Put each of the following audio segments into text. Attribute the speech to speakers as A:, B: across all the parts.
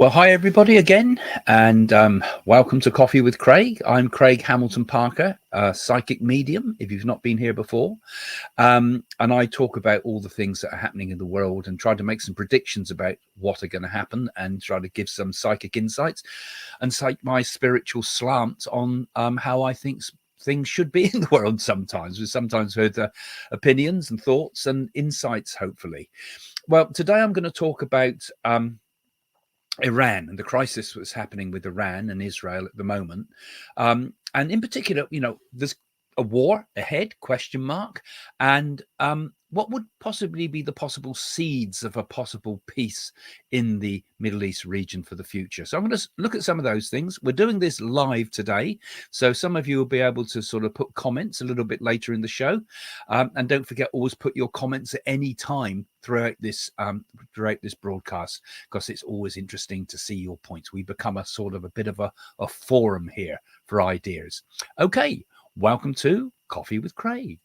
A: Well, hi everybody again, and welcome to Coffee with Craig. I'm Craig Hamilton Parker, a psychic medium, if you've not been here before. And I talk about all the things that are happening in the world and try to make some predictions about what are going to happen and try to give some psychic insights and cite my spiritual slant on how I think things should be in the world sometimes. We've sometimes heard opinions and thoughts and insights, hopefully. Well, today I'm going to talk about Iran and the crisis that's happening with Iran and Israel at the moment. And in particular, there's a war ahead, question mark. And what would possibly be the possible seeds of a possible peace in the Middle East region for the future? So I'm going to look at some of those things. We're doing this live today, so some of you will be able to sort of put comments a little bit later in the show. And don't forget, always put your comments at any time throughout this broadcast, because it's always interesting to see your points. We become a sort of a bit of a forum here for ideas. Okay, welcome to Coffee with Craig.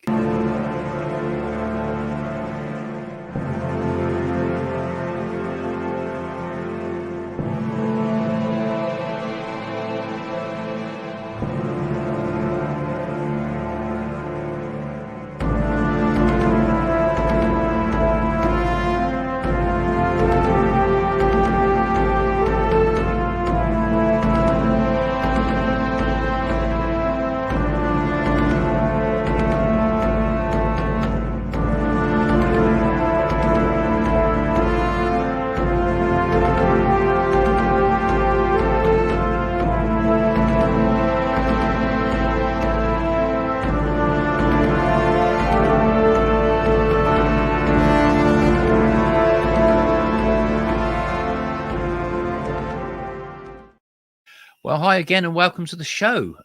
A: Well, hi again and welcome to the show.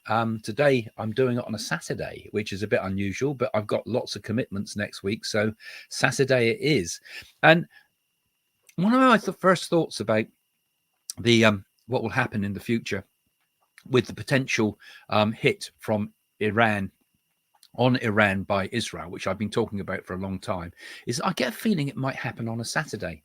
A: Today I'm doing it on a Saturday, which is a bit unusual, but I've got lots of commitments next week, so Saturday it is. And one of my first thoughts about the what will happen in the future with the potential hit from Iran by Israel, which I've been talking about for a long time, is I get a feeling it might happen on a Saturday,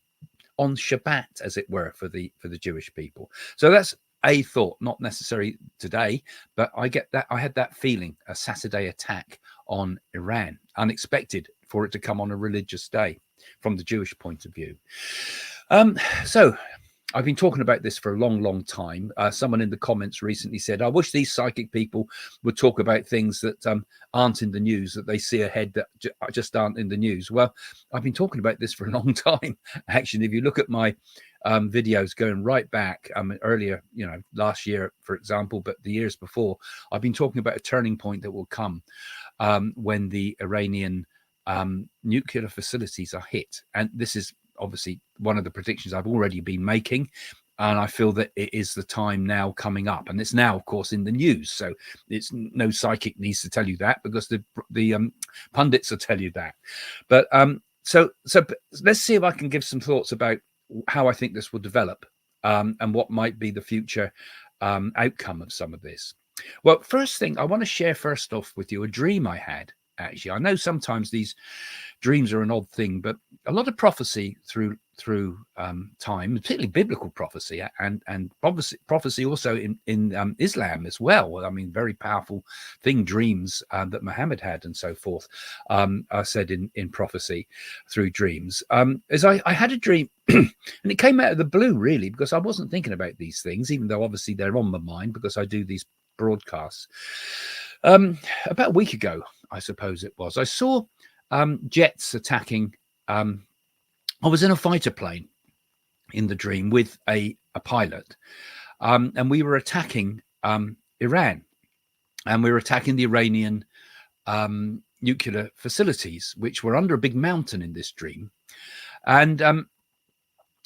A: on Shabbat, as it were, for the Jewish people. So that's a thought, not necessarily today, but I had that feeling, a Saturday attack on Iran, unexpected for it to come on a religious day from the Jewish point of view. So I've been talking about this for a long time. Someone in the comments recently said, I wish these psychic people would talk about things that aren't in the news, that they see ahead that just aren't in the news. Well, I've been talking about this for a long time. Actually, if you look at my videos going right back earlier, last year, for example, but the years before, I've been talking about a turning point that will come when the Iranian nuclear facilities are hit. And this is obviously one of the predictions I've already been making, and I feel that it is the time now coming up, and it's now, of course, in the news. So it's no psychic needs to tell you that, because the pundits will tell you that. But so let's see if I can give some thoughts about how I think this will develop, and what might be the future outcome of some of this. Well, first thing I want to share first off with you a dream I had. Actually, I know sometimes these dreams are an odd thing, but a lot of prophecy through time, particularly biblical prophecy and prophecy also in Islam as well. I mean, very powerful thing, dreams that Muhammad had and so forth, are said in prophecy through dreams. As I had a dream, and it came out of the blue, really, because I wasn't thinking about these things, even though obviously they're on my mind because I do these broadcasts. About a week ago, I suppose it was, I saw jets attacking. I was in a fighter plane in the dream with a pilot, and we were attacking Iran, and we were attacking the Iranian nuclear facilities, which were under a big mountain in this dream. And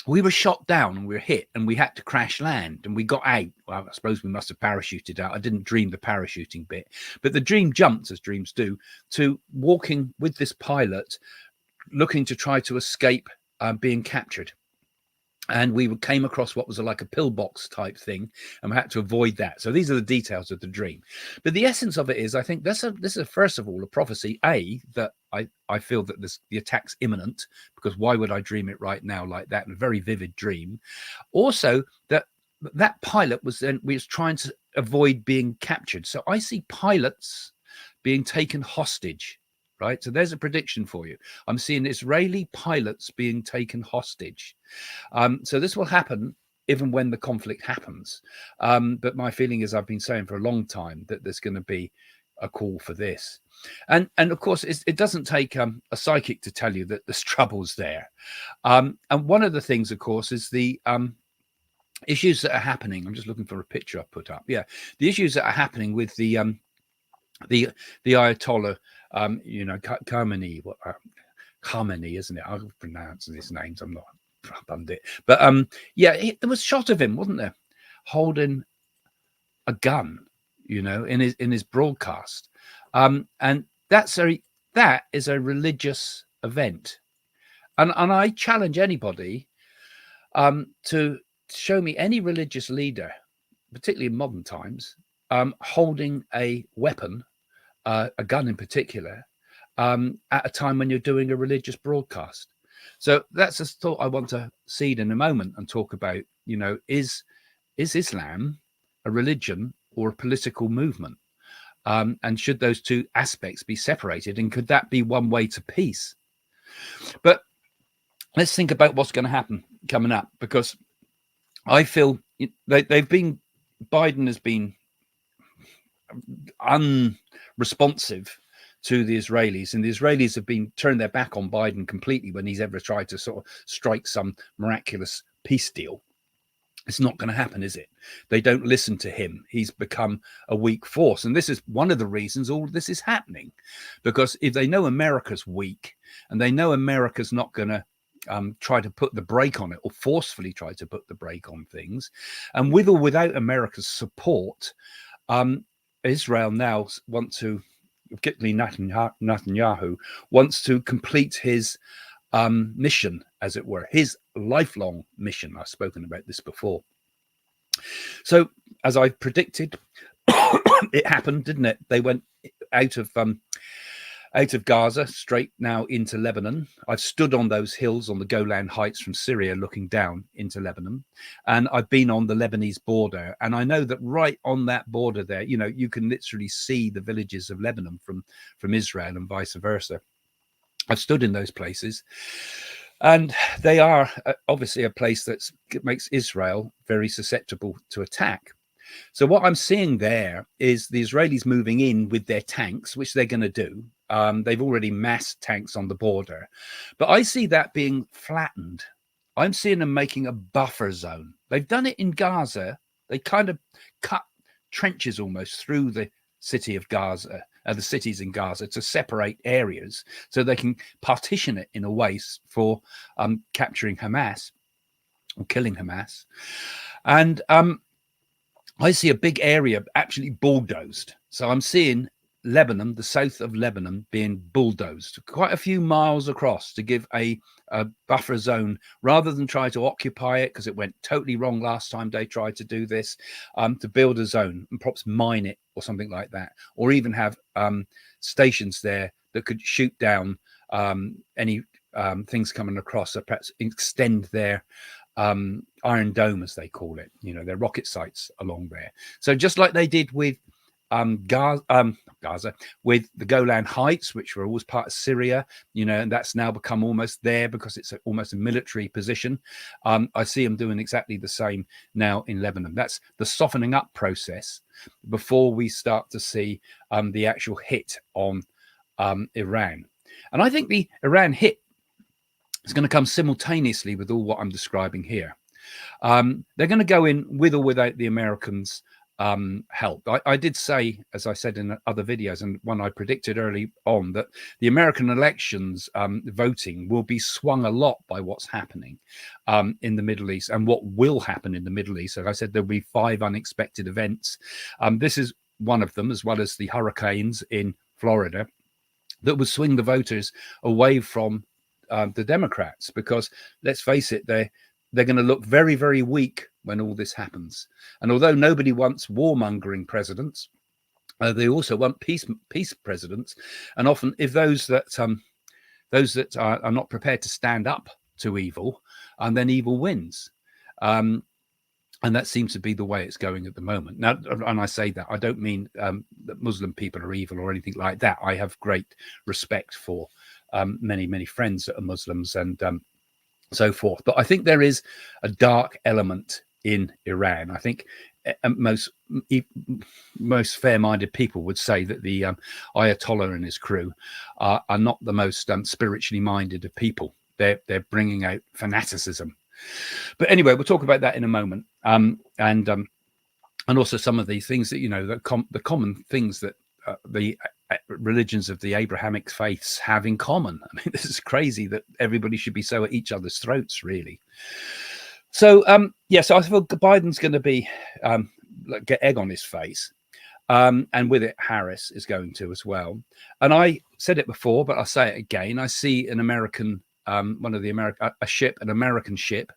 A: we were shot down and we were hit, and we had to crash land, and we got out. Well, I suppose we must have parachuted out. I didn't dream the parachuting bit, but the dream jumped, as dreams do, to walking with this pilot, looking to try to escape being captured. and we came across what was like a pillbox type thing, and we had to avoid that. So these are the details of the dream, but the essence of it is, I think this is first of all a prophecy, that I feel that the attack's imminent, because why would I dream it right now like that? A very vivid dream. Also, that pilot was trying to avoid being captured. So I see pilots being taken hostage, right? So there's a prediction for you. I'm seeing Israeli pilots being taken hostage. So this will happen even when the conflict happens. But my feeling is, I've been saying for a long time that there's going to be a call for this. And of course, it doesn't take a psychic to tell you that there's troubles there. And one of the things, of course, is the issues that are happening. I'm just looking for a picture I put up. Yeah, the issues that are happening with the Ayatollah, Khamenei, Khamenei, isn't it? I'll pronounce his names. I'm not done it, but there was a shot of him, wasn't there, holding a gun, in his broadcast, and that is a religious event, and I challenge anybody to show me any religious leader, particularly in modern times, holding a weapon, a gun in particular, at a time when you're doing a religious broadcast. So that's a thought I want to seed in a moment and talk about. Is Islam a religion or a political movement? And should those two aspects be separated? And could that be one way to peace? But let's think about what's going to happen coming up, because I feel Biden has been unresponsive to the Israelis, and the Israelis have been turned their back on Biden completely when he's ever tried to sort of strike some miraculous peace deal. It's not going to happen, is it? They don't listen to him. He's become a weak force. And this is one of the reasons all this is happening, because if they know America's weak and they know America's not going to try to put the brake on it, or forcefully try to put the brake on things, and with or without America's support, Israel now want to, particularly Netanyahu, wants to complete his mission, as it were, his lifelong mission. I've spoken about this before. So, as I predicted, it happened, didn't it? They went out of Gaza straight now into Lebanon. I've stood on those hills on the Golan Heights from Syria, looking down into Lebanon, and I've been on the Lebanese border. And I know that right on that border there, you can literally see the villages of Lebanon from Israel and vice versa. I've stood in those places, and they are obviously a place that makes Israel very susceptible to attack. So what I'm seeing there is the Israelis moving in with their tanks, which they're going to do. They've already massed tanks on the border, but I see that being flattened. I'm seeing them making a buffer zone. They've done it in Gaza. They kind of cut trenches almost through the city of Gaza, the cities in Gaza, to separate areas so they can partition it in a way for capturing Hamas or killing Hamas. And I see a big area actually bulldozed. So I'm seeing Lebanon, the south of Lebanon, being bulldozed quite a few miles across to give a buffer zone, rather than try to occupy it, because it went totally wrong last time they tried to do this, to build a zone and perhaps mine it or something like that, or even have stations there that could shoot down any things coming across, so perhaps extend their Iron Dome, as they call it, their rocket sites along there. So just like they did with Gaza, with the Golan Heights, which were always part of Syria, and that's now become almost there because it's almost a military position. I see them doing exactly the same now in Lebanon. That's the softening up process before we start to see the actual hit on Iran. And I think the Iran hit is going to come simultaneously with all what I'm describing here. They're going to go in with or without the Americans' help. I did say, as I said in other videos, and one I predicted early on, that the American elections voting will be swung a lot by what's happening in the Middle East and what will happen in the Middle East. As I said, there'll be 5 unexpected events. This is one of them, as well as the hurricanes in Florida, that would swing the voters away from the Democrats, because let's face it, they're going to look very, very weak when all this happens. And although nobody wants warmongering presidents, they also want peace presidents. And often, if those that are not prepared to stand up to evil, and then evil wins. And that seems to be the way it's going at the moment. Now, and I say that, I don't mean that Muslim people are evil or anything like that. I have great respect for many, many friends that are Muslims and so forth. But I think there is a dark element in Iran. I think most fair-minded people would say that the Ayatollah and his crew are not the most spiritually minded of people. They're bringing out fanaticism. But anyway, we'll talk about that in a moment. And also some of these things that, you know, the common things that the religions of the Abrahamic faiths have in common. I mean, this is crazy that everybody should be so at each other's throats, really. So, so I feel Biden's going to be get egg on his face. And with it, Harris is going to as well. And I said it before, but I'll say it again. I see an American, an American ship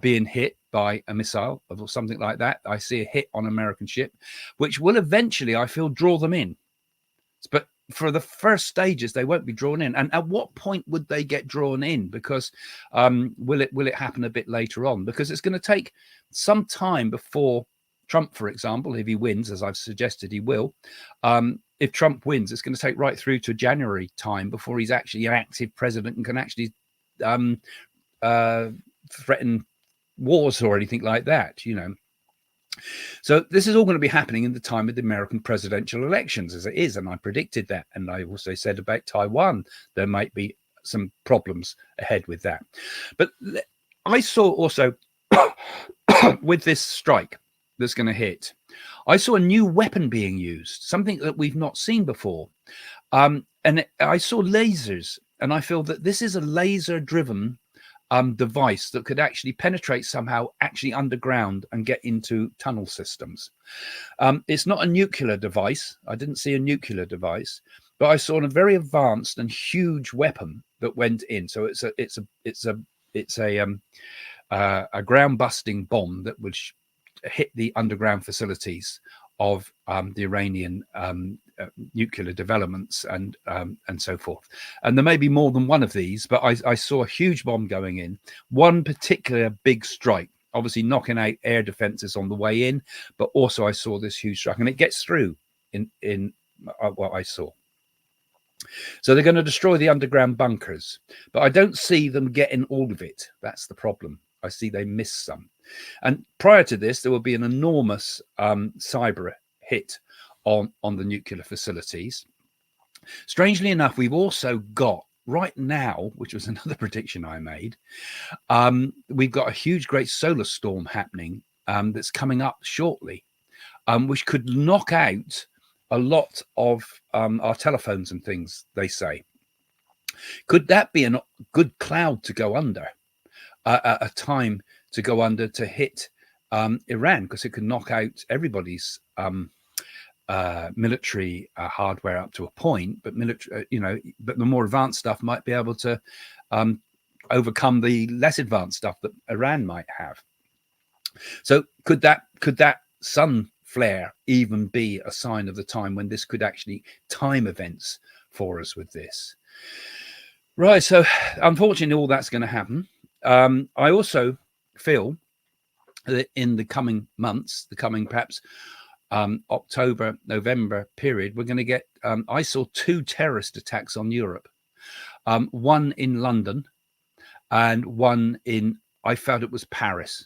A: being hit by a missile or something like that. I see a hit on an American ship, which will eventually, I feel, draw them in. But for the first stages, they won't be drawn in. And at what point would they get drawn in? Because will it happen a bit later on? Because it's going to take some time before Trump, for example, if he wins, as I've suggested he will, if Trump wins, it's going to take right through to January time before he's actually an active president and can actually threaten wars or anything like that, you know. So this is all going to be happening in the time of the American presidential elections, as it is. And I predicted that. And I also said about Taiwan, there might be some problems ahead with that. But I saw also with this strike that's going to hit, I saw a new weapon being used, something that we've not seen before. And I saw lasers, and I feel that this is a laser-driven device that could actually penetrate somehow actually underground and get into tunnel systems. It's not a nuclear device. I didn't see a nuclear device, but I saw a very advanced and huge weapon that went in. So it's a ground busting bomb that would hit the underground facilities of the Iranian nuclear developments and so forth. And there may be more than one of these, but I saw a huge bomb going in, one particular big strike, obviously knocking out air defenses on the way in, but also I saw this huge strike, and it gets through in what I saw. So they're going to destroy the underground bunkers, but I don't see them getting all of it. That's the problem. I see they miss some. And prior to this, there will be an enormous cyber hit on the nuclear facilities. Strangely enough, we've also got right now, which was another prediction I made, we've got a huge, great solar storm happening that's coming up shortly, which could knock out a lot of our telephones and things, they say. Could that be a good cloud to go under, a time to go under to hit Iran? Because it could knock out everybody's military hardware up to a point, but military, but the more advanced stuff might be able to overcome the less advanced stuff that Iran might have. So could that sun flare even be a sign of the time when this could actually time events for us with this? Right. So unfortunately, all that's going to happen. I also feel that in the coming months, perhaps October, November period, we're going to get, I saw 2 terrorist attacks on Europe, one in London and one in, I felt it was Paris.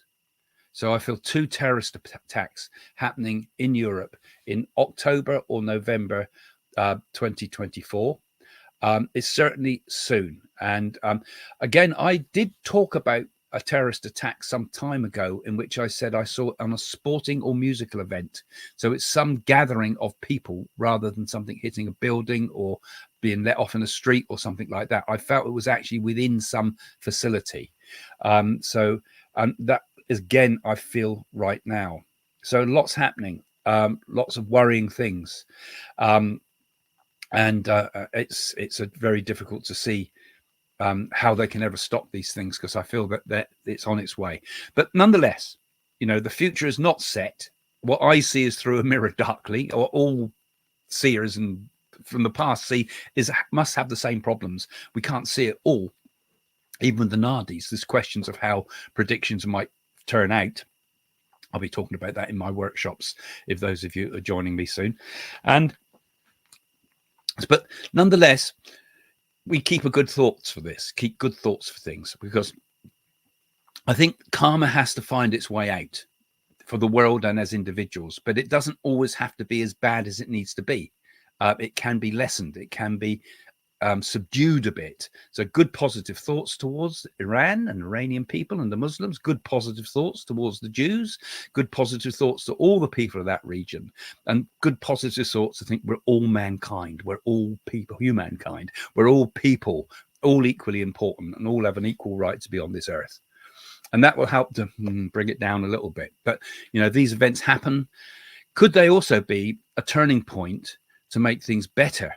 A: So I feel 2 terrorist attacks happening in Europe in October or November 2024. It's certainly soon. And again, I did talk about a terrorist attack some time ago in which I said I saw it on a sporting or musical event. So it's some gathering of people rather than something hitting a building or being let off in a street or something like that. I felt it was actually within some facility. So that is, again, I feel right now. So lots happening, lots of worrying things. And it's very difficult to see how they can ever stop these things, because I feel that it's on its way. But nonetheless, the future is not set. What I see is through a mirror darkly, or all seers and from the past must have the same problems. We can't see it all. Even the Naadis, there's questions of how predictions might turn out. I'll be talking about that in my workshops, if those of you are joining me soon. But nonetheless, we keep good thoughts for this, keep good thoughts for things, because I think karma has to find its way out for the world and as individuals, but it doesn't always have to be as bad as it needs to be. It can be lessened. It can be subdued a bit. So good positive thoughts towards Iran and Iranian people and the Muslims, good positive thoughts towards the Jews, good positive thoughts to all the people of that region, and good positive thoughts to think we're all mankind, we're all people, humankind, we're all people, all equally important, and all have an equal right to be on this earth. And that will help to bring it down a little bit. But, these events happen. Could they also be a turning point to make things better?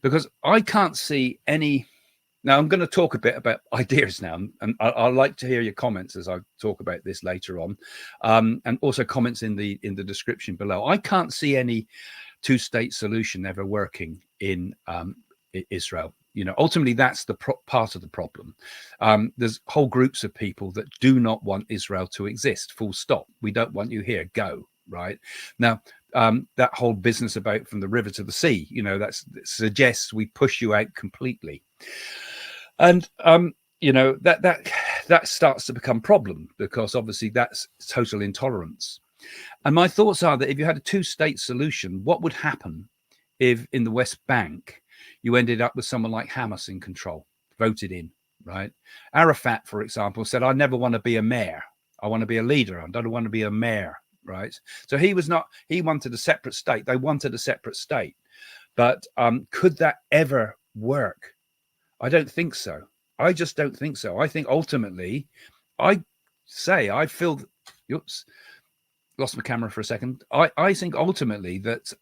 A: Because I can't see any. Now, I'm going to talk a bit about ideas now, and I'd like to hear your comments as I talk about this later on, and also comments in the description below. I can't see any two-state solution ever working in Israel. Ultimately, that's the part of the problem. There's whole groups of people that do not want Israel to exist, full stop. We don't want you here, go, right? Now, that whole business about from the river to the sea, that suggests we push you out completely. And, that starts to become a problem, because obviously that's total intolerance. And my thoughts are that if you had a two-state solution, what would happen if in the West Bank you ended up with someone like Hamas in control, voted in, right? Arafat, for example, said, I never want to be a mayor. I want to be a leader. I don't want to be a mayor, right? So he wanted a separate state. They wanted a separate state. But could that ever work? I don't think so. I just don't think so. I think ultimately, I feel, oops, lost my camera for a second. I think ultimately that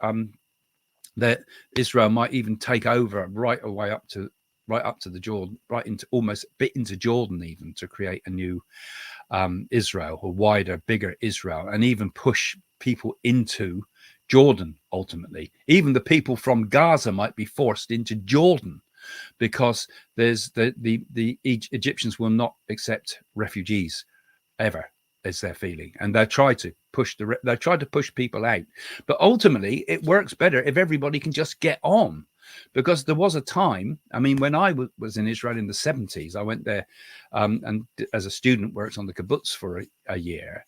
A: that Israel might even take over right up to the Jordan, right into almost a bit into Jordan, even to create a new Israel, a wider, bigger Israel, and even push people into Jordan. Ultimately, even the people from Gaza might be forced into Jordan, because there's the Egyptians will not accept refugees ever, is their feeling, and they try to push people out. But ultimately, it works better if everybody can just get on, because there was a time. I mean, when I was in Israel in the 70s, I went there and as a student worked on the kibbutz for a year.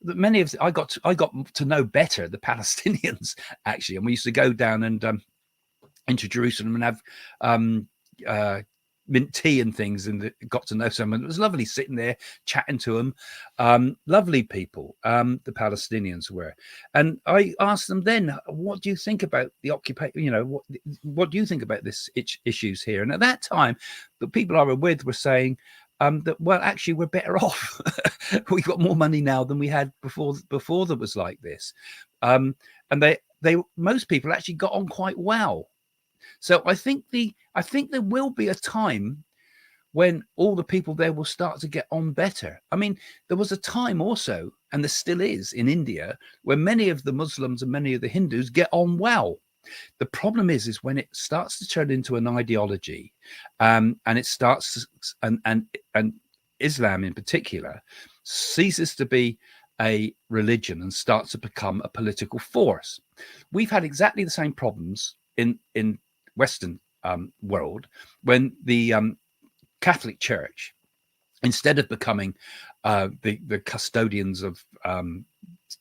A: Many of I got to know better the Palestinians actually, and we used to go down and into Jerusalem and have mint tea and things, and got to know someone. It was lovely sitting there chatting to them. Lovely people, the Palestinians were. And I asked them then, what do you think about the occupation? What do you think about this issues here? And at that time, the people I were with were saying that, well, actually, we're better off. We got more money now than we had before there was like this. And most people actually got on quite well. So I think there will be a time when all the people there will start to get on better. I mean, there was a time also, and there still is in India, where many of the Muslims and many of the Hindus get on well. The problem is when it starts to turn into an ideology, and it starts, and Islam in particular ceases to be a religion and starts to become a political force. We've had exactly the same problems in Western world, when the Catholic Church, instead of becoming the custodians of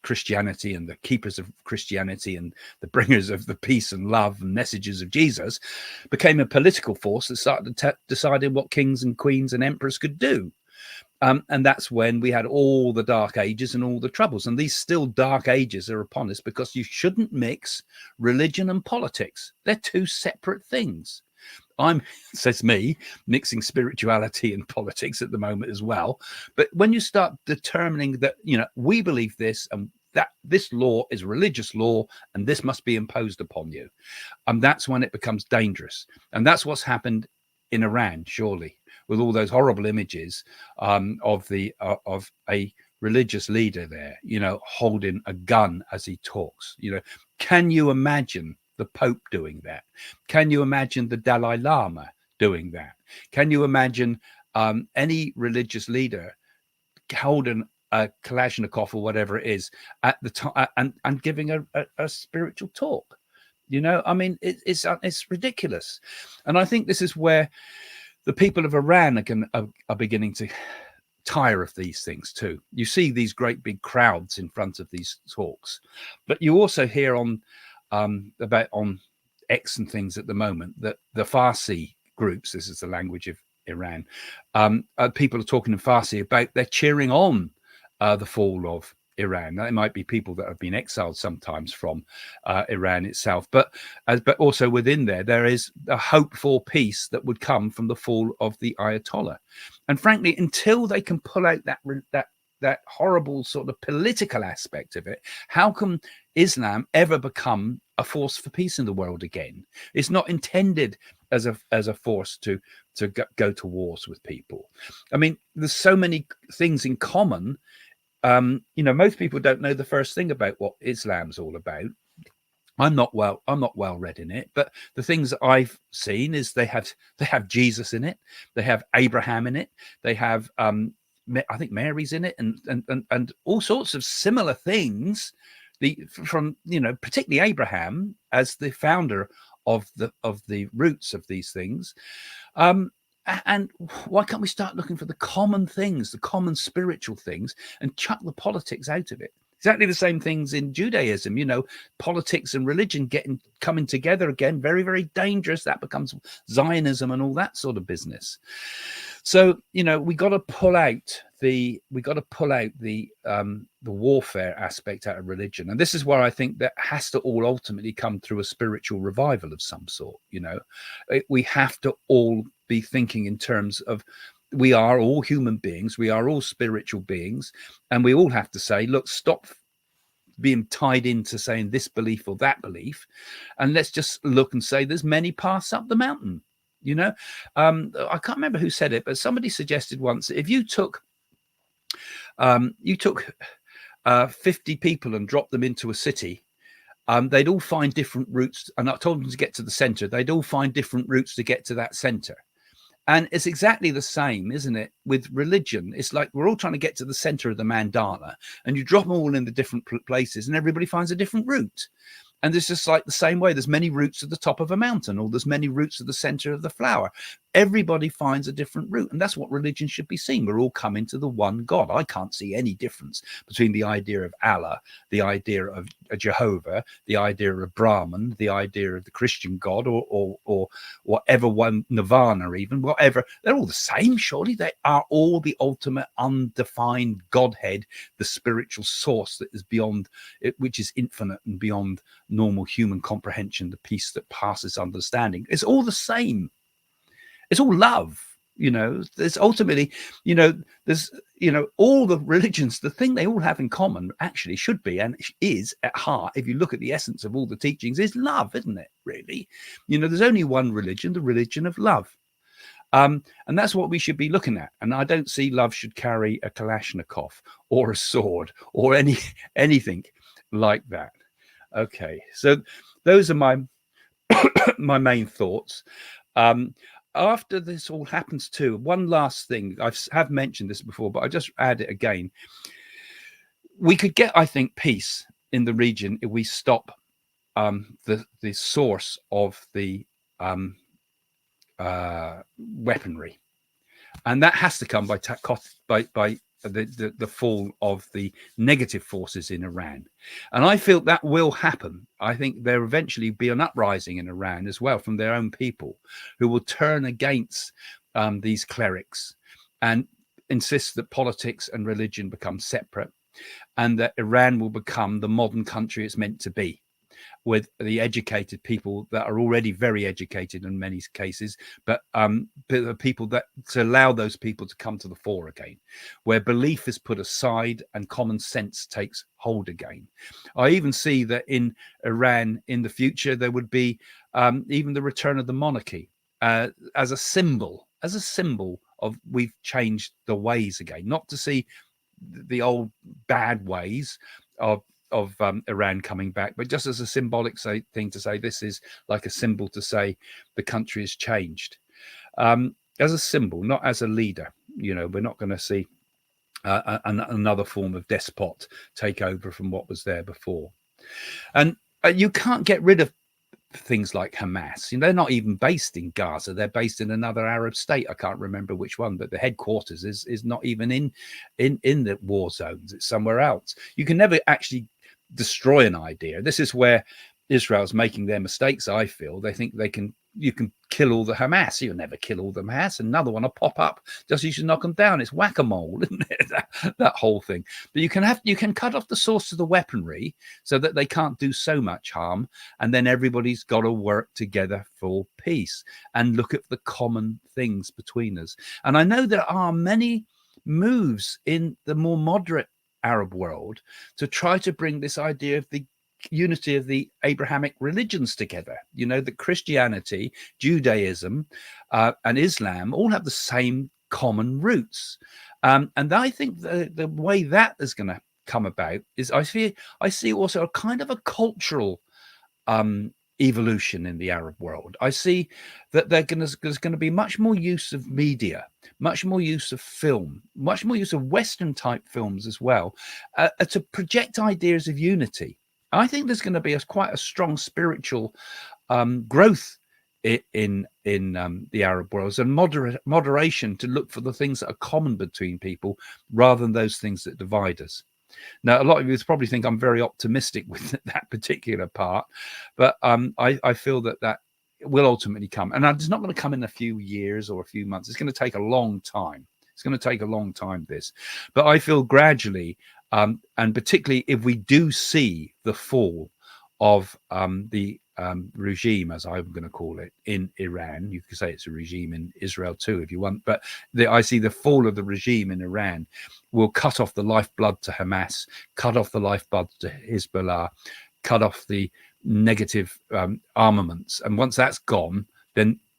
A: Christianity and the keepers of Christianity and the bringers of the peace and love and messages of Jesus, became a political force that started deciding what kings and queens and emperors could do. And that's when we had all the dark ages and all the troubles. And these still dark ages are upon us, because you shouldn't mix religion and politics. They're two separate things. Says me, mixing spirituality and politics at the moment as well. But when you start determining that, we believe this and that this law is religious law and this must be imposed upon you. And that's when it becomes dangerous. And that's what's happened in Iran, surely, with all those horrible images of a religious leader there, holding a gun as he talks. Can you imagine the Pope doing that? Can you imagine the Dalai Lama doing that? Can you imagine any religious leader holding a Kalashnikov or whatever it is at the time and giving a spiritual talk? I mean, it's ridiculous. And I think this is where the people of Iran are beginning to tire of these things too. You see these great big crowds in front of these talks, but you also hear on X and things at the moment that the Farsi groups, this is the language of Iran, people are talking in Farsi about they're cheering on the fall of Iran. Now, it might be people that have been exiled sometimes from Iran itself, but also within there is a hope for peace that would come from the fall of the Ayatollah. And frankly, until they can pull out that horrible sort of political aspect of it, how can Islam ever become a force for peace in the world again? It's not intended as a force to go to wars with people. I mean, there's so many things in common. Most people don't know the first thing about what Islam's all about. I'm not well read in it, but the things that I've seen is they have Jesus in it, they have Abraham in it, they have I think Mary's in it, and all sorts of similar things. From particularly Abraham as the founder of the roots of these things. And why can't we start looking for the common things, the common spiritual things, and chuck the politics out of it? Exactly the same things in Judaism, politics and religion coming together again, very, very dangerous. That becomes Zionism and all that sort of business. So, we got to pull out the warfare aspect out of religion. And this is where I think that has to all ultimately come through a spiritual revival of some sort. We have to all be thinking in terms of, we are all human beings, we are all spiritual beings, and we all have to say, look, stop being tied into saying this belief or that belief, and let's just look and say there's many paths up the mountain. I can't remember who said it, but somebody suggested once that if you took 50 people and dropped them into a city, they'd all find different routes. And I told them to get to the center. They'd all find different routes to get to that center. And it's exactly the same, isn't it, with religion? It's like we're all trying to get to the center of the mandala, and you drop them all in the different places and everybody finds a different route. And it's just like the same way. There's many routes at the top of a mountain, or there's many routes at the center of the flower. Everybody finds a different route. And that's what religion should be seen. We're all coming to the one God. I can't see any difference between the idea of Allah, the idea of Jehovah, the idea of Brahman, the idea of the Christian God, or whatever one, Nirvana even, whatever. They're all the same, surely. They are all the ultimate undefined Godhead, the spiritual source that is beyond it, which is infinite and beyond normal human comprehension, the peace that passes understanding. It's all the same. It's all love. There's ultimately, there's, all the religions, the thing they all have in common actually should be, and is at heart, if you look at the essence of all the teachings, is love, isn't it? Really, there's only one religion, the religion of love. And that's what we should be looking at. And I don't see love should carry a Kalashnikov or a sword or anything like that. Okay, so those are my my main thoughts. After this all happens too, one last thing, have mentioned this before, but I just add it again. We could get, I think, peace in the region if we stop the source of the weaponry, and that has to come by the fall of the negative forces in Iran. And I feel that will happen. I think there will eventually be an uprising in Iran as well from their own people, who will turn against these clerics and insist that politics and religion become separate, and that Iran will become the modern country it's meant to be. with the educated people that are already very educated in many cases, but the people that to allow those people to come to the fore again, where belief is put aside and common sense takes hold again. I even see that in Iran in the future there would be even the return of the monarchy as a symbol of we've changed the ways again, not to see the old bad ways of Iran coming back, but just as a symbolic thing to say this is like a symbol to say the country has changed, as a symbol, not as a leader. We're not going to see another form of despot take over from what was there before. And you can't get rid of things like Hamas. They're not even based in Gaza. They're based in another Arab state. I can't remember which one, but the headquarters is not even in the war zones. It's somewhere else. You can never actually destroy an idea. This is where Israel's making their mistakes. I feel they think you can kill all the Hamas. You'll never kill all the Hamas. Another one will pop up just as you should knock them down. It's whack-a-mole, isn't it? that whole thing. But you can cut off the source of the weaponry so that they can't do so much harm, and then everybody's got to work together for peace and look at the common things between us. And I know there are many moves in the more moderate Arab world to try to bring this idea of the unity of the Abrahamic religions together. That Christianity, Judaism, and Islam all have the same common roots. And I think the way that is going to come about is I see also a kind of a cultural evolution in the Arab world. I see that there's going to be much more use of media, much more use of film, much more use of Western type films as well, to project ideas of unity. I think there's going to be quite a strong spiritual growth in the Arab world, and moderation to look for the things that are common between people rather than those things that divide us. Now, a lot of you probably think I'm very optimistic with that particular part, but I feel that will ultimately come. And it's not going to come in a few years or a few months. It's going to take a long time. It's going to take a long time, this. But I feel gradually, and particularly if we do see the fall of the regime, as I'm going to call it, in Iran. You could say it's a regime in Israel too, if you want. But I see the fall of the regime in Iran will cut off the lifeblood to Hamas, cut off the lifeblood to Hezbollah, cut off the negative armaments. And once that's gone,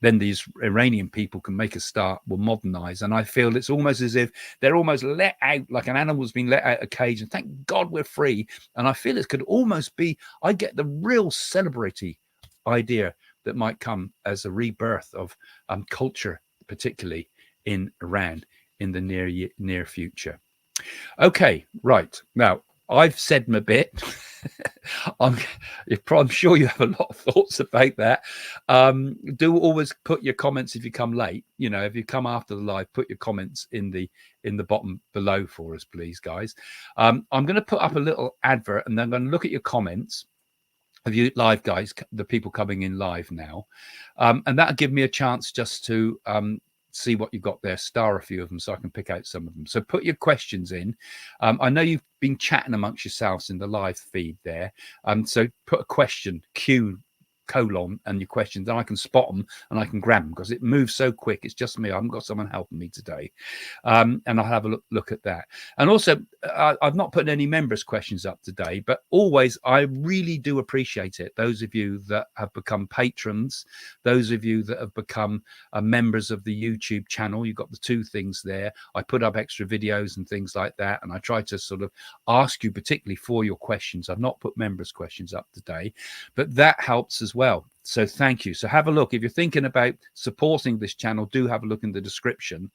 A: then these Iranian people can make a start, will modernize. And I feel it's almost as if they're almost let out, like an animal's been let out of a cage, and thank God we're free. And I feel it could almost be, I get the real celebrity idea that might come as a rebirth of culture, particularly in Iran in the near future. Okay, right. Now, I've said my bit. I'm sure you have a lot of thoughts about that. Do always put your comments if you come late. If you come after the live, put your comments in the bottom below for us, please, guys. I'm going to put up a little advert, and then I'm going to look at your comments of you live guys, the people coming in live now, and that'll give me a chance just to see what you've got there, star a few of them so I can pick out some of them. So put your questions in. I know you've been chatting amongst yourselves in the live feed there, so put a question, Q colon, and your questions, then I can spot them and I can grab them because it moves so quick. It's just me. I haven't got someone helping me today, and I'll have a look at that. And also, I've not put any members' questions up today, but always I really do appreciate it. Those of you that have become patrons, those of you that have become members of the YouTube channel, you've got the two things there. I put up extra videos and things like that, and I try to sort of ask you particularly for your questions. I've not put members' questions up today, but that helps as well. So thank you. So have a look. If you're thinking about supporting this channel, do have a look in the description,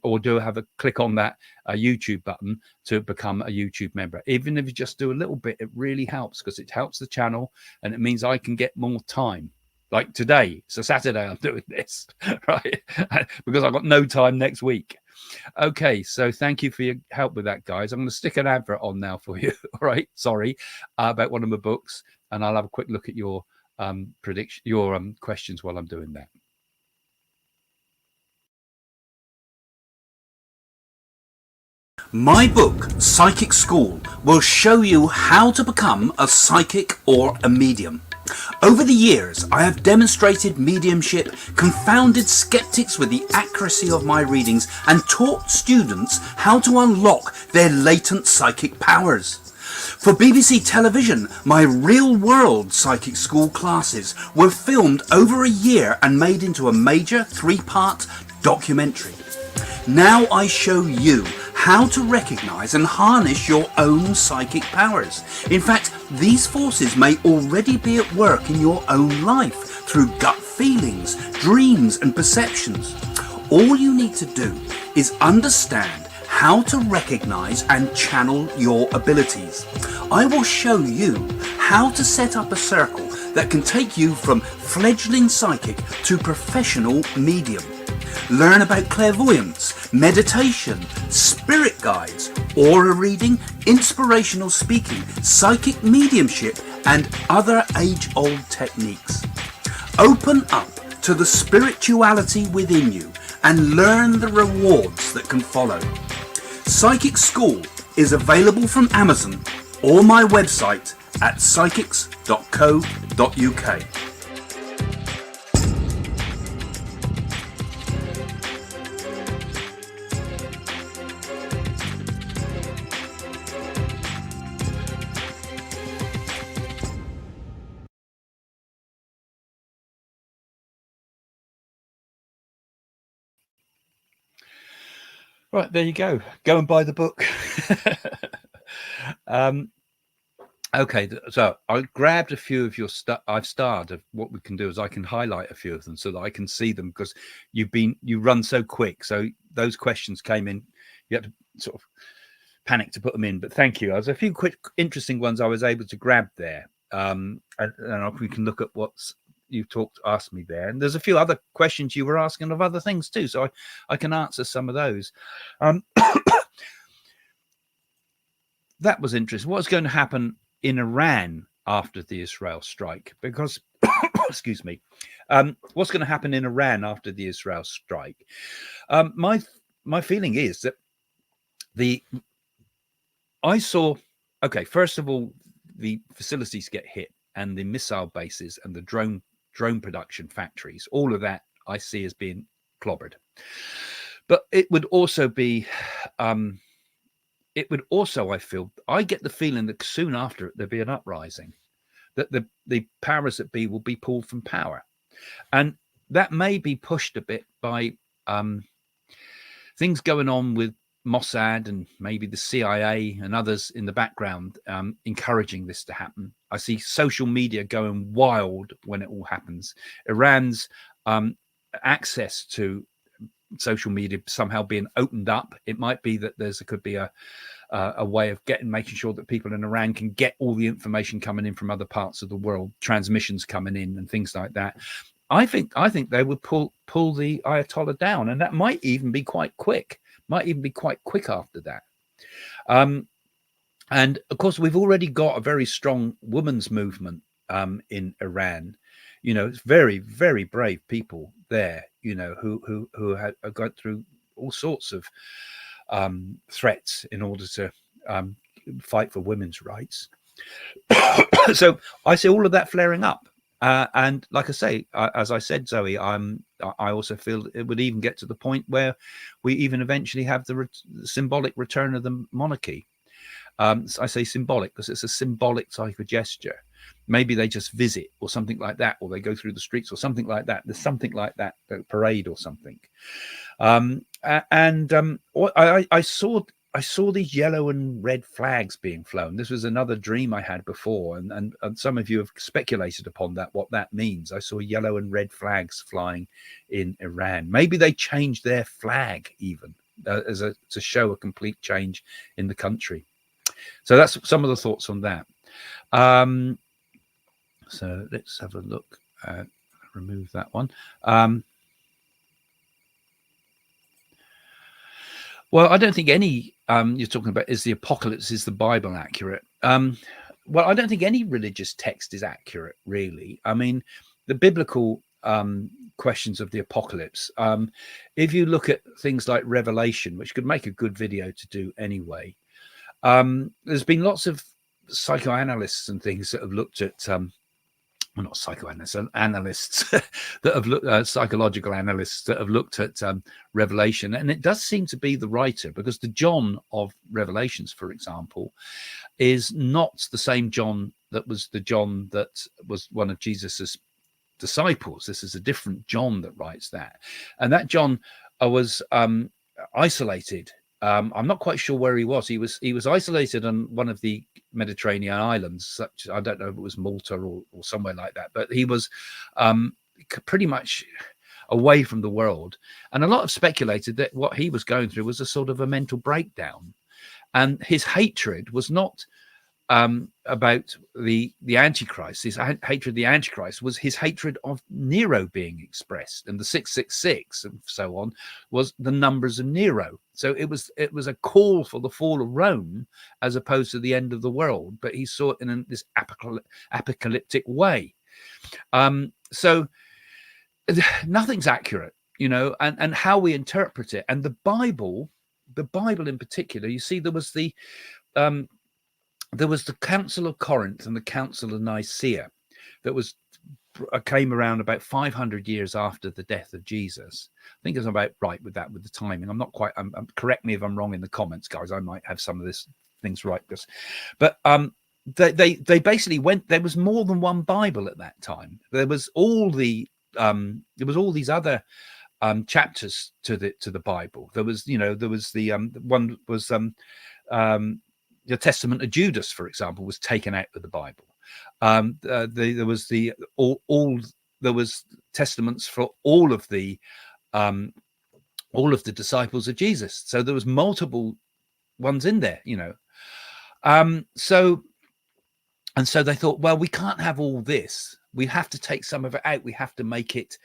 A: or do have a click on that YouTube button to become a YouTube member. Even if you just do a little bit, it really helps because it helps the channel and it means I can get more time. Like today, it's a Saturday, I'm doing this, right? Because I've got no time next week. Okay, so thank you for your help with that, guys. I'm going to stick an advert on now for you. All right, sorry, about one of my books, and I'll have a quick look at your questions while I'm doing that.
B: My book, Psychic School, will show you how to become a psychic or a medium. Over the years, I have demonstrated mediumship, confounded skeptics with the accuracy of my readings, and taught students how to unlock their latent psychic powers. For BBC television, my real-world Psychic School classes were filmed over a year and made into a major 3-part documentary. Now I show you how to recognize and harness your own psychic powers. In fact, these forces may already be at work in your own life through gut feelings, dreams, and perceptions. All you need to do is understand how to recognize and channel your abilities. I will show you how to set up a circle that can take you from fledgling psychic to professional medium. Learn about clairvoyance, meditation, spirit guides, aura reading, inspirational speaking, psychic mediumship, and other age-old techniques. Open up to the spirituality within you and learn the rewards that can follow. Psychic School is available from Amazon or my website at psychics.co.uk.
A: Right, there you go. Go and buy the book. Okay, so I grabbed a few of your stuff. I've started. What we can do is I can highlight a few of them so that I can see them, because you run so quick. So those questions came in. You had to sort of panic to put them in. But thank you. There's a few quick, interesting ones I was able to grab there, and we can look at what's you asked me there. And there's a few other questions you were asking of other things too, so I can answer some of those. That was interesting. What's going to happen in Iran after the Israel strike? Because excuse me, what's going to happen in Iran after the Israel strike? My feeling is that first of all, the facilities get hit, and the missile bases and the drone production factories, all of that I see as being clobbered. But it would also be, I get the feeling that soon after it, there'll be an uprising, that the powers that be will be pulled from power. And that may be pushed a bit by things going on with Mossad and maybe the CIA and others in the background, encouraging this to happen. I see social media going wild when it all happens. Iran's access to social media somehow being opened up. It might be that there could be a way of making sure that people in Iran can get all the information coming in from other parts of the world, transmissions coming in and things like that. I think they would pull the Ayatollah down, and that might even be quite quick. After that. And of course, we've already got a very strong women's movement in Iran. It's very, very brave people there, who have gone through all sorts of threats in order to fight for women's rights. So I see all of that flaring up. And like I say, as I said, Zoe, I also feel it would even get to the point where we even eventually have the symbolic return of the monarchy. I say symbolic because it's a symbolic type of gesture. Maybe they just visit or something like that, or they go through the streets or something like that. There's something like that, a parade or something. I saw these yellow and red flags being flown. This was another dream I had before, and some of you have speculated upon what that means. I saw yellow and red flags flying in Iran. Maybe they changed their flag even to show a complete change in the country. So that's some of the thoughts on that. So let's have a look. Remove that one. Well, I don't think any, you're talking about, is the apocalypse, is the Bible accurate? Well, I don't think any religious text is accurate, really. I mean, the biblical questions of the apocalypse. If you look at things like Revelation, which could make a good video to do anyway, there's been lots of psychoanalysts and things that have looked at well, not psychoanalysts, analysts that have looked, psychological analysts that have looked at Revelation, and it does seem to be the writer, because the John of Revelations, for example, is not the same John that was the John that was one of Jesus's disciples. This is a different John that writes that, and that John was isolated. I'm not quite sure where he was. He was isolated on one of the Mediterranean islands, such, I don't know if it was Malta or somewhere like that, but he was pretty much away from the world. And a lot have speculated that what he was going through was a sort of a mental breakdown, and his hatred was not about the Antichrist. His hatred of the Antichrist was his hatred of Nero being expressed, and the 666 and so on was the numbers of Nero. So it was a call for the fall of Rome as opposed to the end of the world, but he saw it in this apocalyptic way. So nothing's accurate, you know, and how we interpret it. And the Bible in particular, you see, there was the Council of Corinth and the Council of Nicaea that came around about 500 years after the death of Jesus. I think I'm about right with that, with the timing. I'm not quite. Correct me if I'm wrong in the comments, guys. I might have some of this things right, but they basically went. There was more than one Bible at that time. There was all these other chapters to the Bible. There was the one was the Testament of Judas, for example, was taken out of the Bible. There was testaments for all of the disciples of Jesus. So there was multiple ones in there, you know. So they thought, well, we can't have all this. We have to take some of it out. We have to make it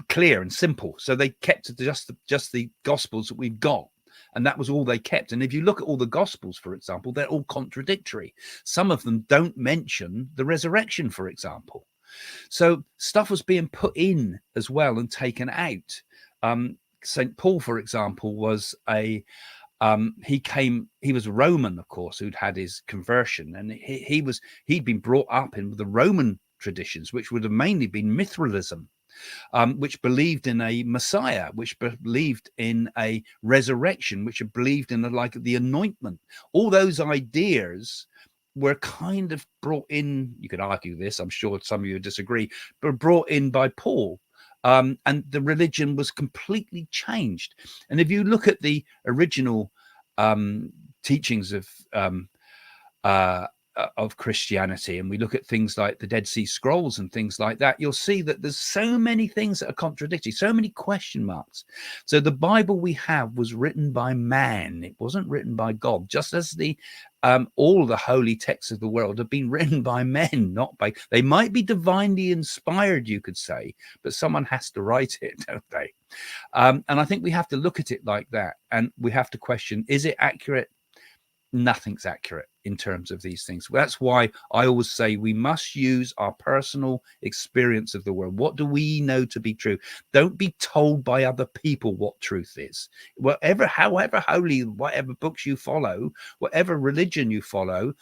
A: clear and simple. So they kept just the Gospels that we've got. And that was all they kept. And if you look at all the Gospels, for example, they're all contradictory. Some of them don't mention the resurrection, for example. So stuff was being put in as well and taken out. St. Paul, for example, was he was Roman, of course, who'd had his conversion. And he'd been brought up in the Roman traditions, which would have mainly been Mithraism. Which believed in a Messiah, which believed in a resurrection, which believed in the anointment. All those ideas were kind of brought in. You could argue this, I'm sure some of you disagree, but brought in by Paul. And the religion was completely changed. And if you look at the original teachings of Christianity, and we look at things like the Dead Sea Scrolls and things like that, you'll see that there's so many things that are contradictory, so many question marks. So the Bible we have was written by man. It wasn't written by God, just as all the holy texts of the world have been written by men, not by, they might be divinely inspired, you could say, but someone has to write it, don't they? And I think we have to look at it like that, and we have to question, is it accurate? Nothing's accurate in terms of these things. That's why I always say we must use our personal experience of the world. What do we know to be true? Don't be told by other people what truth is. However holy, whatever books you follow, whatever religion you follow,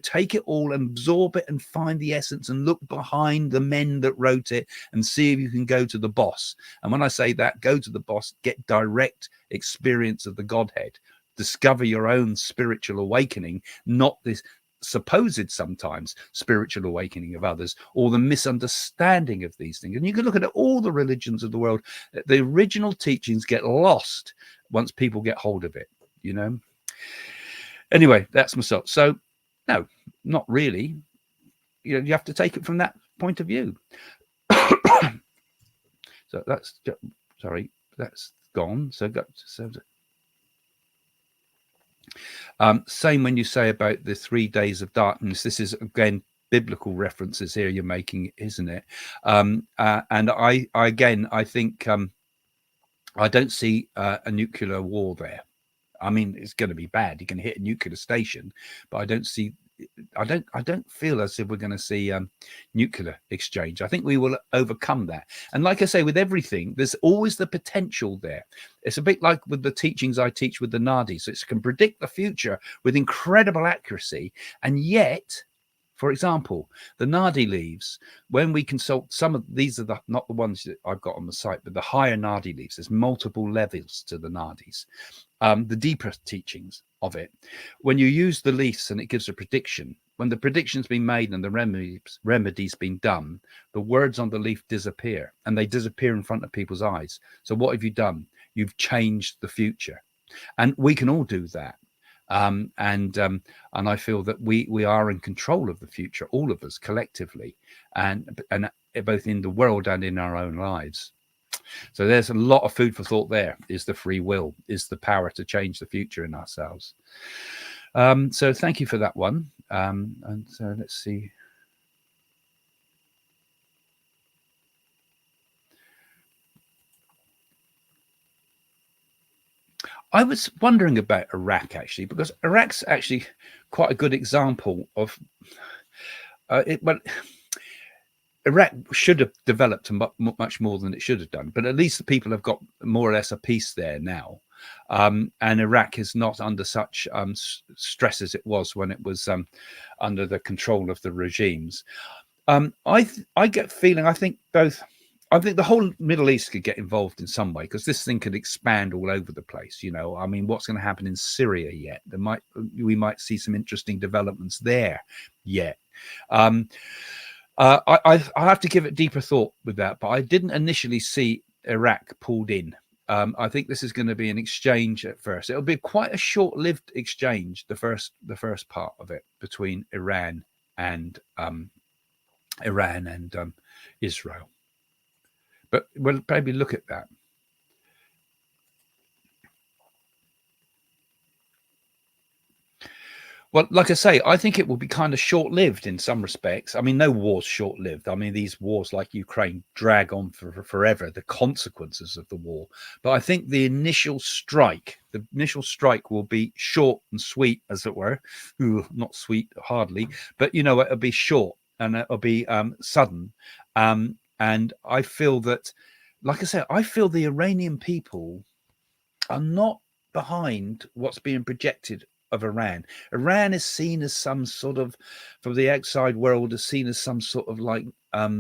A: take it all and absorb it and find the essence and look behind the men that wrote it and see if you can go to the boss. And when I say that, go to the boss, get direct experience of the Godhead. Discover your own spiritual awakening, not this supposed sometimes spiritual awakening of others, or the misunderstanding of these things. And you can look at all the religions of the world. The original teachings get lost once people get hold of it, Anyway, that's myself. So, no, not really. You have to take it from that point of view. So that's gone. Same when you say about the 3 days of darkness. This is again biblical references here you're making, isn't it? And I think I don't see a nuclear war there. I mean, it's going to be bad. You can hit a nuclear station, but I don't see I don't feel as if we're going to see nuclear exchange. I think we will overcome that. And like I say, with everything, there's always the potential there. It's a bit like with the teachings I teach with the Naadi. So it can predict the future with incredible accuracy. And yet, for example, the Naadi leaves, when we consult some of these are not the ones that I've got on the site, but the higher Naadi leaves, there's multiple levels to the Naadis. The deeper teachings of it, when you use the leaves and it gives a prediction, when the prediction's been made and the remedy's been done, the words on the leaf disappear, and they disappear in front of people's eyes. So what have you done? You've changed the future. And we can all do that. And I feel that we are in control of the future, all of us collectively, and both in the world and in our own lives. So there's a lot of food for thought. There is the free will, is the power to change the future in ourselves. So thank you for that one. And so let's see. I was wondering about Iraq, actually, because Iraq's actually quite a good example of it. Well, Iraq should have developed much more than it should have done, but at least the people have got more or less a peace there now. And Iraq is not under such stress as it was when it was under the control of the regimes. I get feeling, I think the whole Middle East could get involved in some way, because this thing could expand all over the place. You know, I mean, what's going to happen in Syria yet? We might see some interesting developments there yet. I have to give it deeper thought with that, but I didn't initially see Iraq pulled in. I think this is going to be an exchange at first. It'll be quite a short-lived exchange, the first part of it, between Iran and Israel. But we'll maybe look at that. Well, like I say, I think it will be kind of short-lived in some respects. I mean, no war's short-lived. I mean, these wars like Ukraine drag on for forever, the consequences of the war. But I think the initial strike will be short and sweet, as it were. Ooh, not sweet, hardly. But, you know, it'll be short and it'll be sudden. And I feel that, like I said, I feel the Iranian people are not behind what's being projected of Iran. Iran is seen as some sort of, from the outside world, is seen as some sort of like a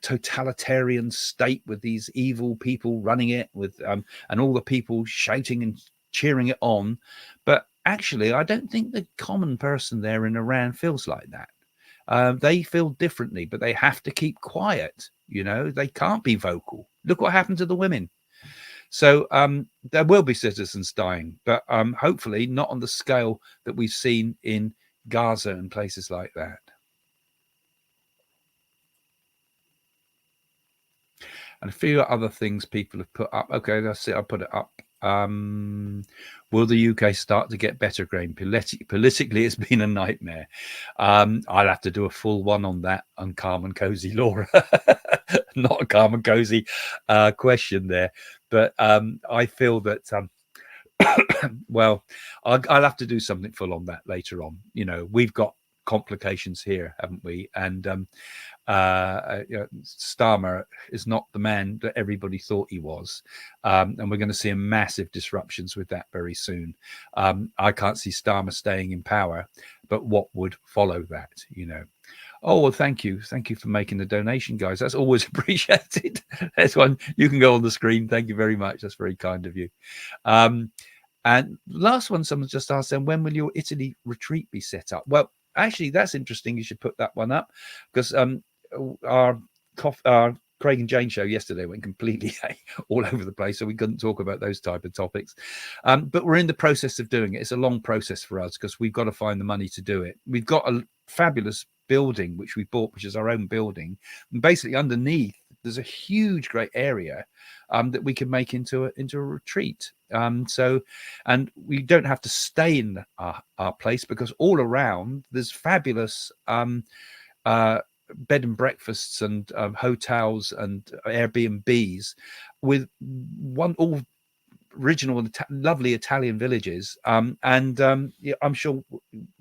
A: totalitarian state with these evil people running it, with and all the people shouting and cheering it on. But actually, I don't think the common person there in Iran feels like that. They feel differently, but they have to keep quiet. You know, they can't be vocal. Look what happened to the women. So there will be citizens dying, but hopefully not on the scale that we've seen in Gaza and places like that. And a few other things people have put up. Okay, that's it. I'll put it up. Will the UK start to get better, Graham? Politically, it's been a nightmare. I'll have to do a full one on that, on calm and cozy, Laura. Not a calm and cozy question there. But I feel that, well, I'll have to do something full on that later on. You know, we've got complications here, haven't we? And Starmer is not the man that everybody thought he was. And we're going to see massive disruptions with that very soon. I can't see Starmer staying in power, but what would follow that, you know? Oh, well, thank you. Thank you for making the donation, guys. That's always appreciated. That's one. You can go on the screen. Thank you very much. That's very kind of you. And last one, someone just asked them, when will your Italy retreat be set up? Well, actually, that's interesting. You should put that one up, because our Craig and Jane show yesterday went completely all over the place, so we couldn't talk about those type of topics. But we're in the process of doing it. It's a long process for us, because we've got to find the money to do it. We've got a fabulous building which we bought, which is our own building, and basically underneath there's a huge great area that we can make into a retreat. So, and we don't have to stay in our place, because all around there's fabulous bed and breakfasts and hotels and Airbnbs with all original lovely Italian villages, and yeah, I'm sure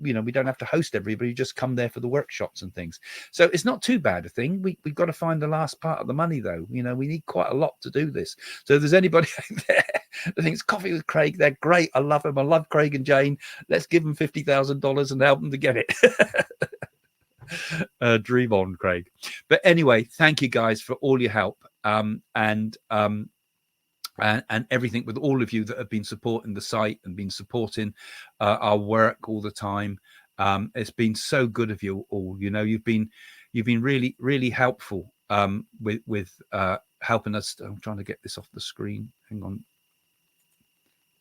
A: we don't have to host everybody, just come there for the workshops and things. So it's not too bad a thing. We've got to find the last part of the money though. We need quite a lot to do this. So if there's anybody out there that thinks Coffee with Craig, they're great, I love them, I love Craig and Jane, let's give them $50,000 and help them to get it. Dream on, Craig. But anyway, thank you guys for all your help, and everything, with all of you that have been supporting the site and been supporting our work all the time. It's been so good of you all. You've been really, really helpful with helping us. I'm trying to get this off the screen. Hang on.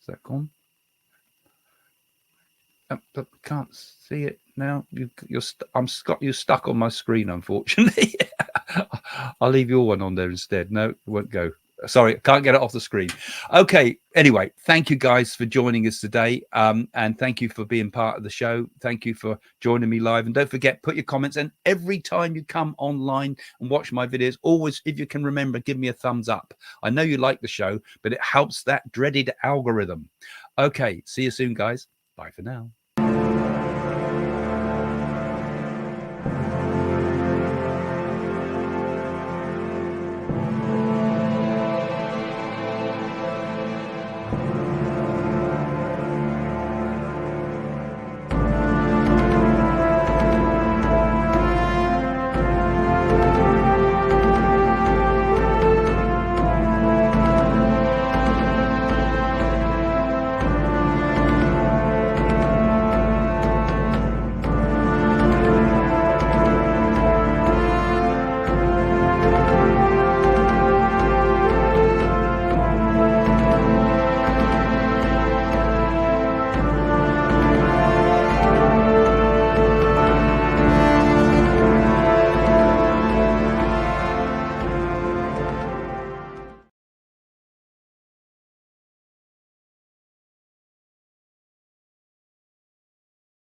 A: Is that gone? I can't see it now. You're stuck on my screen, unfortunately. I'll leave your one on there instead. No, it won't go. Sorry, I can't get it off the screen. Okay. Anyway, thank you guys for joining us today. And thank you for being part of the show. Thank you for joining me live. And don't forget, put your comments. And every time you come online and watch my videos, always, if you can remember, give me a thumbs up. I know you like the show, but it helps that dreaded algorithm. Okay. See you soon, guys. Bye for now.